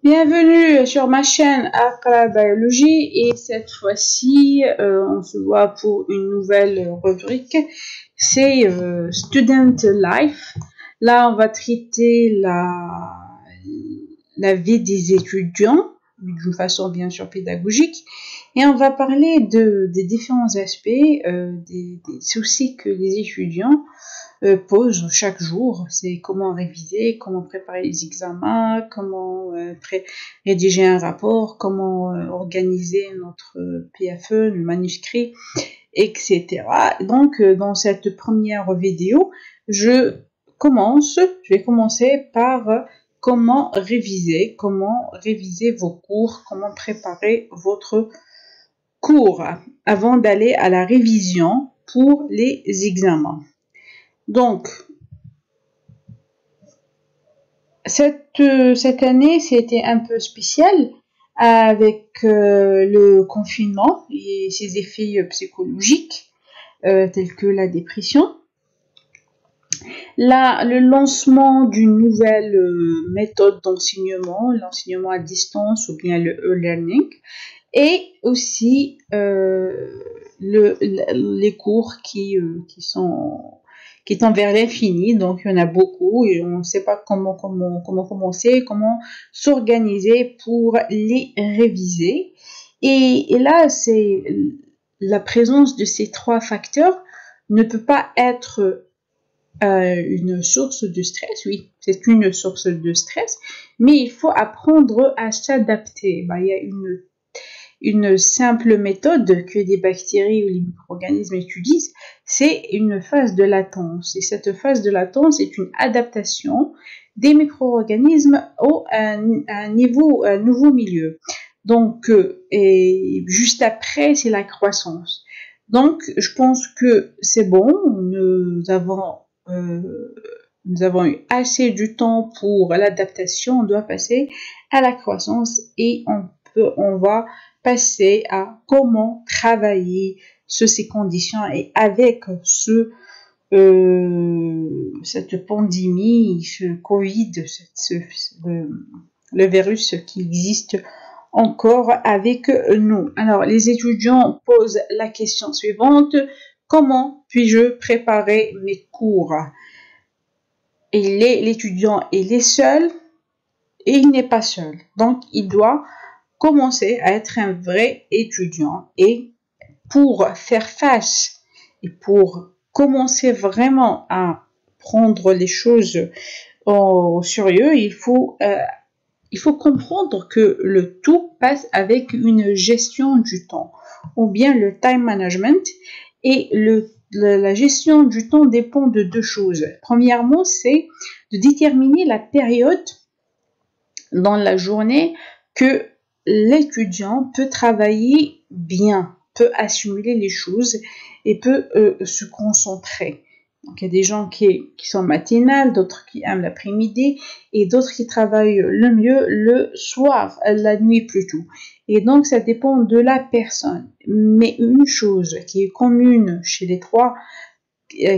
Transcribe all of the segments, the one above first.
Bienvenue sur ma chaîne Aqra Biologie et cette fois-ci on se voit pour une nouvelle rubrique, c'est Student Life. Là on va traiter la vie des étudiants d'une façon bien sûr pédagogique et on va parler des différents aspects, des soucis que les étudiants pose chaque jour. C'est comment réviser, comment préparer les examens, comment rédiger un rapport, comment organiser notre PFE, le manuscrit, etc. Donc, dans cette première vidéo, je vais commencer par comment réviser vos cours, comment préparer votre cours avant d'aller à la révision pour les examens. Donc, cette année, c'était un peu spécial avec le confinement et ses effets psychologiques tels que la dépression. Là, le lancement d'une nouvelle méthode d'enseignement, l'enseignement à distance ou bien le e-learning, et aussi les cours qui tend vers l'infini. Donc il y en a beaucoup et on ne sait pas comment commencer, comment s'organiser pour les réviser. Et là, c'est la présence de ces trois facteurs ne peut pas être une source de stress. Oui, c'est une source de stress, mais il faut apprendre à s'adapter. Il y a une simple méthode que des bactéries ou les micro-organismes utilisent, c'est une phase de latence. Et cette phase de latence est une adaptation des micro-organismes à un nouveau milieu. Donc, et juste après, c'est la croissance. Donc, je pense que c'est bon. Nous avons eu assez du temps pour l'adaptation. On doit passer à la croissance et on va passer à comment travailler sur ces conditions et avec cette pandémie, ce Covid, le virus qui existe encore avec nous. Alors, les étudiants posent la question suivante: comment puis-je préparer mes cours? Et l'étudiant, il est seul et il n'est pas seul. Donc, il doit commencer à être un vrai étudiant. Et pour faire face et pour commencer vraiment à prendre les choses au sérieux, il faut comprendre que le tout passe avec une gestion du temps ou bien le time management. Et la gestion du temps dépend de deux choses. Premièrement, c'est de déterminer la période dans la journée que l'étudiant peut travailler bien, peut assimiler les choses et peut se concentrer. Donc, il y a des gens qui sont matinales, d'autres qui aiment l'après-midi et d'autres qui travaillent le mieux le soir, la nuit plutôt. Et donc, ça dépend de la personne. Mais une chose qui est commune chez les trois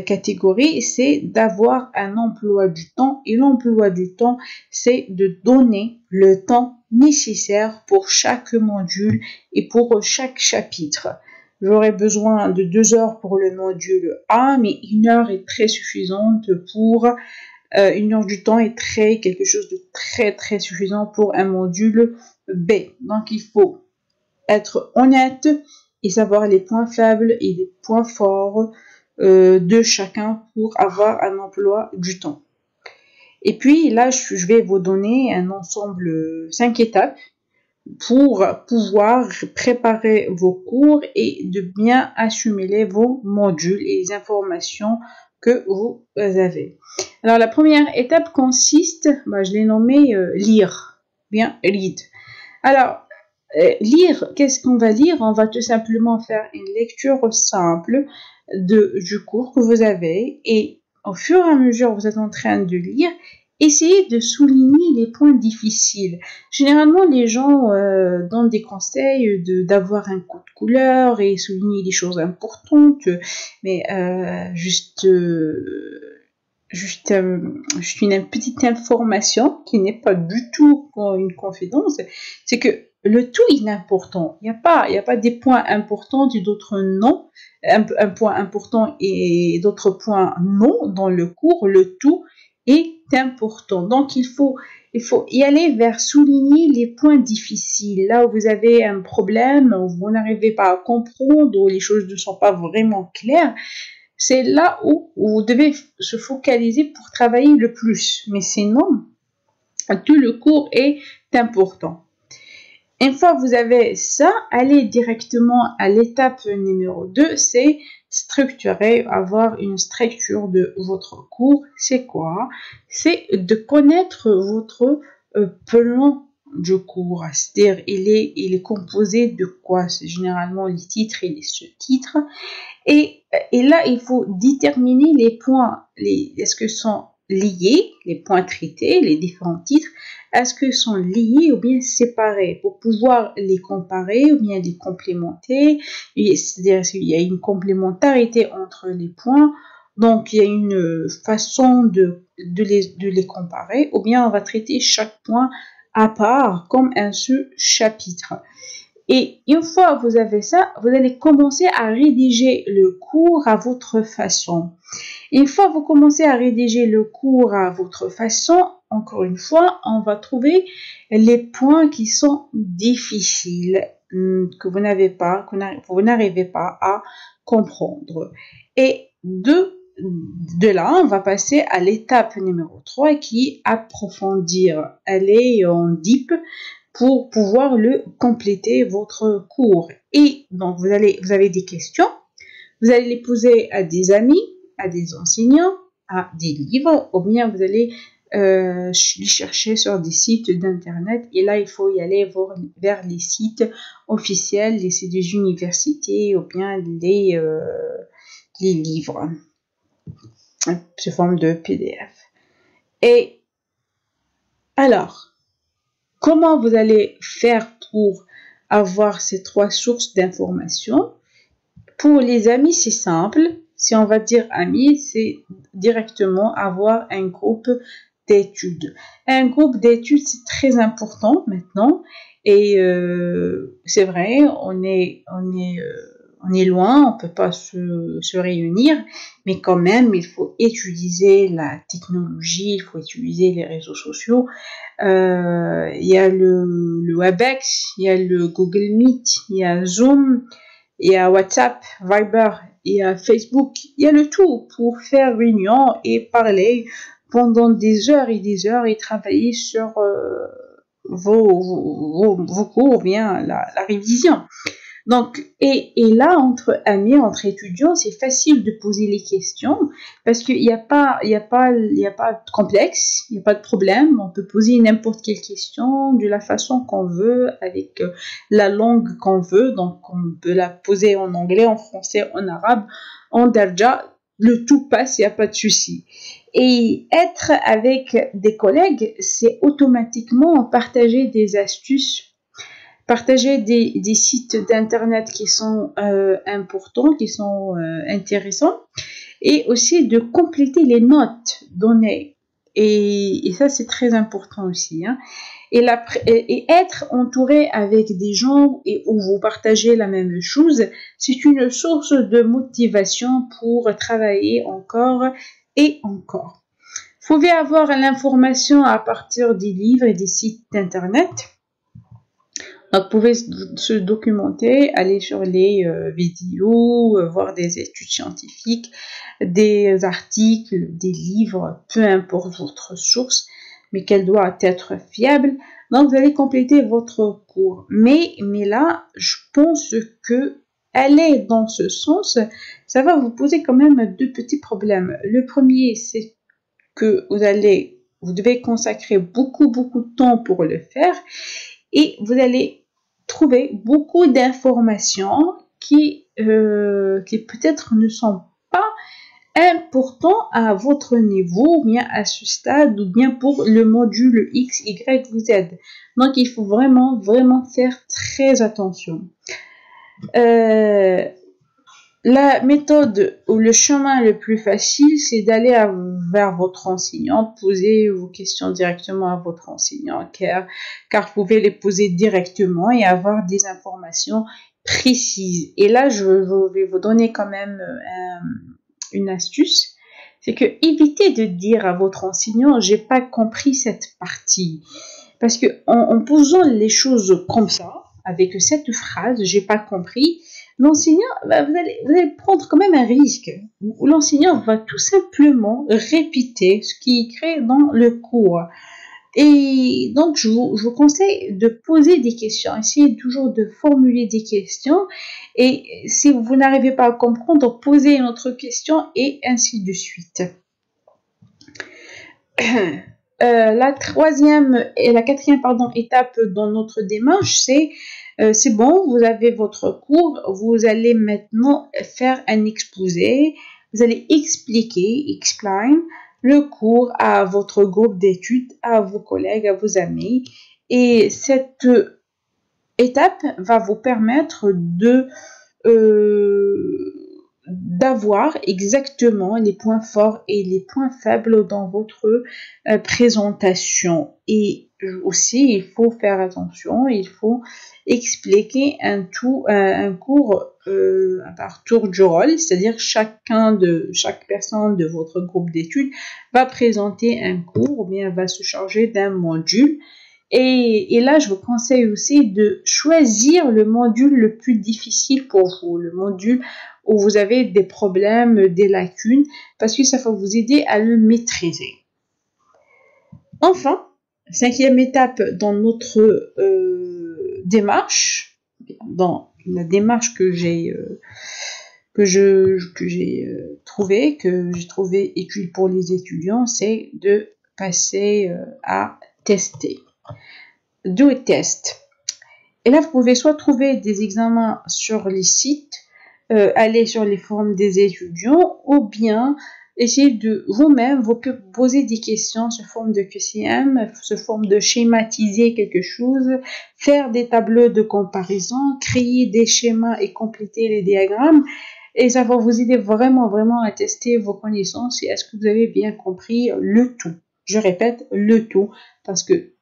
catégories, c'est d'avoir un emploi du temps. Et l'emploi du temps, c'est de donner le temps nécessaire pour chaque module et pour chaque chapitre. J'aurais besoin de 2 heures pour le module A, mais 1 heure est très suffisante pour 1 heure du temps est quelque chose de très suffisant pour un module B. Donc il faut être honnête et savoir les points faibles et les points forts de chacun pour avoir un emploi du temps. Et puis là, je vais vous donner un ensemble 5 étapes pour pouvoir préparer vos cours et de bien assimiler vos modules et les informations que vous avez. Alors la première étape consiste, je l'ai nommé lire, bien read. Alors lire, qu'est-ce qu'on va lire? On va tout simplement faire une lecture simple du cours que vous avez et au fur et à mesure que vous êtes en train de lire, essayez de souligner les points difficiles. Généralement, les gens donnent des conseils d'avoir un code couleur et souligner les choses importantes, mais juste une petite information qui n'est pas du tout une confidence, c'est que le tout est important. Il n'y a pas des points importants et d'autres non, un point important et d'autres points non dans le cours. Le tout est important. Donc il faut y aller vers souligner les points difficiles. Là où vous avez un problème, où vous n'arrivez pas à comprendre, où les choses ne sont pas vraiment claires, c'est là où vous devez se focaliser pour travailler le plus. Mais sinon, tout le cours est important. Une fois que vous avez ça, allez directement à l'étape numéro 2, c'est structurer, avoir une structure de votre cours. C'est quoi? C'est de connaître votre plan du cours. C'est-à-dire, il est composé de quoi? C'est généralement les titres et les sous-titres. Et là, il faut déterminer les points, est-ce que sont liés, les points traités, les différents titres, est-ce qu'ils sont liés ou bien séparés pour pouvoir les comparer ou bien les complémenter. C'est-à-dire qu'il y a une complémentarité entre les points, donc il y a une façon de les comparer, ou bien on va traiter chaque point à part comme un seul chapitre. Et une fois que vous avez ça, vous allez commencer à rédiger le cours à votre façon. Une fois que vous commencez à rédiger le cours à votre façon, encore une fois, on va trouver les points qui sont difficiles, que vous n'arrivez pas à comprendre. Et de là, on va passer à l'étape numéro 3 qui est approfondir, aller en deep pour pouvoir le compléter votre cours. Et donc, vous avez des questions, vous allez les poser à des amis, à des enseignants, à des livres, ou bien vous allez les chercher sur des sites d'internet. Et là, il faut y aller vers les sites officiels, les sites des universités, ou bien les livres sous forme de PDF. Et alors, comment vous allez faire pour avoir ces 3 sources d'informations? Pour les amis, c'est simple. Si on va dire amis, c'est directement avoir un groupe d'études. Un groupe d'études, c'est très important maintenant. Et c'est vrai, on est loin, on peut pas se réunir, mais quand même, il faut utiliser la technologie, il faut utiliser les réseaux sociaux. Il y a le Webex, il y a le Google Meet, il y a Zoom, il y a WhatsApp, Viber, il y a Facebook, il y a le tout pour faire réunion et parler pendant des heures et travailler sur vos cours ou bien la révision. Donc, et là, entre amis, entre étudiants, c'est facile de poser les questions parce qu'il n'y a pas de complexe, il n'y a pas de problème. On peut poser n'importe quelle question de la façon qu'on veut, avec la langue qu'on veut. Donc, on peut la poser en anglais, en français, en arabe, en darja. Le tout passe, il n'y a pas de souci. Et être avec des collègues, c'est automatiquement partager des astuces, partager des sites d'internet qui sont importants, qui sont intéressants, et aussi de compléter les notes données. Et ça, c'est très important aussi. Hein. Et être entouré avec des gens où vous partagez la même chose, c'est une source de motivation pour travailler encore et encore. Vous pouvez avoir l'information à partir des livres et des sites d'internet. Donc, vous pouvez se documenter, aller sur les vidéos, voir des études scientifiques, des articles, des livres, peu importe votre source, mais qu'elle doit être fiable. Donc, vous allez compléter votre cours. Mais là, je pense que aller dans ce sens, ça va vous poser quand même 2 petits problèmes. Le premier, c'est que vous devez consacrer beaucoup de temps pour le faire et vous allez trouver beaucoup d'informations qui peut-être ne sont pas importantes à votre niveau, ou bien à ce stade, ou bien pour le module X, Y ou Z. Donc, il faut vraiment faire très attention. La méthode ou le chemin le plus facile, c'est d'aller vers votre enseignant, poser vos questions directement à votre enseignant, car vous pouvez les poser directement et avoir des informations précises. Et là, je vais vous donner quand même une astuce, c'est que évitez de dire à votre enseignant, j'ai pas compris cette partie. Parce que en posant les choses comme ça, avec cette phrase, j'ai pas compris, l'enseignant, vous allez prendre quand même un risque. L'enseignant va tout simplement répéter ce qui est écrit dans le cours. Et donc, je vous conseille de poser des questions. Essayez toujours de formuler des questions. Et si vous n'arrivez pas à comprendre, posez une autre question et ainsi de suite. La troisième et la quatrième étape dans notre démarche, c'est bon, vous avez votre cours, vous allez maintenant faire un exposé, vous allez explain le cours à votre groupe d'études, à vos collègues, à vos amis. Et cette étape va vous permettre d'avoir exactement les points forts et les points faibles dans votre présentation. Et aussi, il faut faire attention, il faut expliquer un cours par tour du rôle, c'est-à-dire chaque personne de votre groupe d'études va présenter un cours ou bien va se charger d'un module. Et là, je vous conseille aussi de choisir le module le plus difficile pour vous, le module où vous avez des problèmes, des lacunes, parce que ça va vous aider à le maîtriser. Enfin, cinquième étape dans notre démarche, dans la démarche que j'ai trouvé utile pour les étudiants, c'est de passer à tester. Do a test. Et là, vous pouvez soit trouver des examens sur les sites, aller sur les forums des étudiants, ou bien essayer de vous-même vous poser des questions sous forme de QCM, sous forme de schématiser quelque chose, faire des tableaux de comparaison, créer des schémas et compléter les diagrammes. Et ça va vous aider vraiment à tester vos connaissances et est-ce que vous avez bien compris le tout. Je répète, le tout, parce que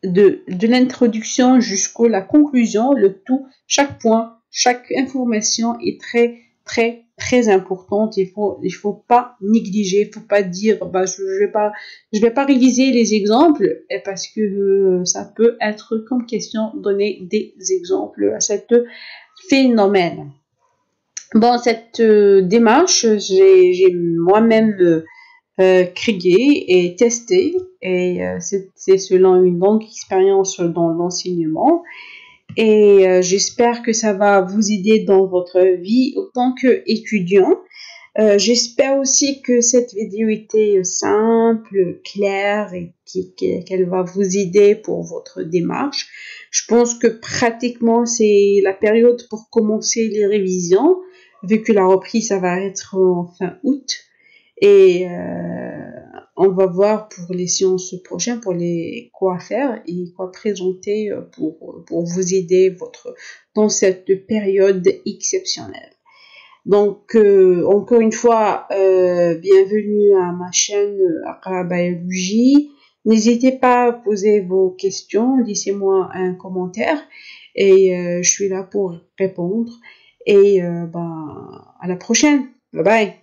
de l'introduction jusqu'à la conclusion, le tout, chaque point, chaque information est très importante. Il faut pas négliger, il faut pas dire, je vais pas réviser les exemples, parce que ça peut être comme question donner des exemples à cet phénomène. Bon, cette démarche, j'ai moi-même créé et testé, et c'est selon une longue expérience dans l'enseignement, et j'espère que ça va vous aider dans votre vie en tant qu'étudiant. J'espère aussi que cette vidéo était simple, claire et qu'elle va vous aider pour votre démarche. Je pense que pratiquement c'est la période pour commencer les révisions, vu que la reprise ça va être en fin août. Et on va voir pour les séances prochaines, quoi faire et quoi présenter pour vous aider dans cette période exceptionnelle. Donc, encore une fois, bienvenue à ma chaîne Aqra Biologie. N'hésitez pas à poser vos questions, laissez-moi un commentaire et je suis là pour répondre. Et à la prochaine. Bye bye.